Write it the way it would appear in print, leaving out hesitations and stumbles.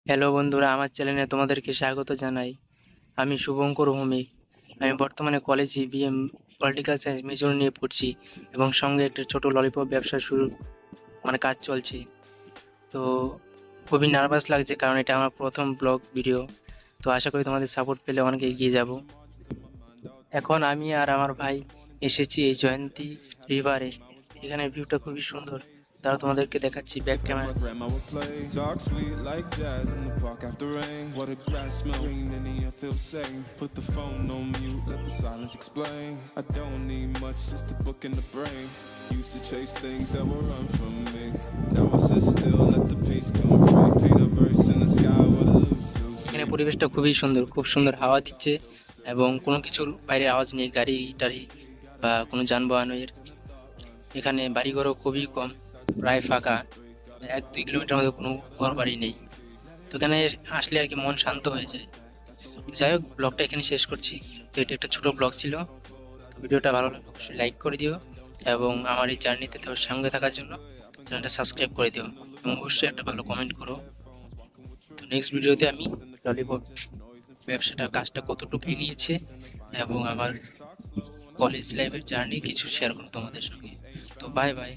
Hello বন্ধুরা, আমার চ্যানেলে তোমাদেরকে স্বাগত জানাই। আমি শুভঙ্কর ভৌমিক। আমি বর্তমানে কলেজে বিএম পলিটিক্যাল সায়েন্স মেজর নিয়ে পড়ছি এবং সঙ্গে একটা ছোট ললিপপ ব্যবসা শুরু কাজ চলছে। তো খুবই নার্ভাস লাগছে কারণ এটা আমার প্রথম ব্লগ ভিডিও। তো আশা করি তোমাদের সাপোর্ট পেলে অনেক এগিয়ে যাব। এখন আমি আর আমার ভাই এসেছি এই জয়ন্তী রিভারে। এখানে ভিউটা খুবই সুন্দর। তারা তোমাদেরকে দেখাচ্ছি back My camera. grandma would play talk sweet like jazz in the park after rain. What a grass smell green and I feel safe. Put the phone on mute, let the silence explain. I don't need much, just a book in the brain. Used to chase things that will run from me. Now I sit still, let the peace come free. Paint a verse in the sky with a loose এখানে leaf. পরিবেশটা খুবই সুন্দর, খুব সুন্দর হাওয়া দিচ্ছে এবং কোনো কিছুর বাইরের আওয়াজ নেই, গাড়ি টাড়ি বা কোনো যানবাহনের। এখানে বাড়িঘরও খুবই কম, প্রায় ফাঁকা। 1-2 কিলোমিটার মধ্যে কোনো ঘর বাড়ি নেই। তো এখানে আসলে আর কি মন শান্ত হয়ে যায়। যাই হোক, ব্লগটা এখানে শেষ করছি। তো এটা একটা ছোট ব্লগ ছিল। তো ভিডিওটা ভালো লাগলে অবশ্যই লাইক করে দিও এবং আমার এই জার্নিতে তোমার সঙ্গে থাকার জন্য চ্যানেলটা সাবস্ক্রাইব করে দিও এবং অবশ্যই একটা ভালো কমেন্ট করো। তো নেক্সট ভিডিওতে আমি ললিপপ ব্যবসাটা কাজটা কতটুকু এগিয়েছে এবং আমার কলেজ লাইফের জার্নি কিছু শেয়ার করবো তোমাদের সঙ্গে। তো বাই বাই।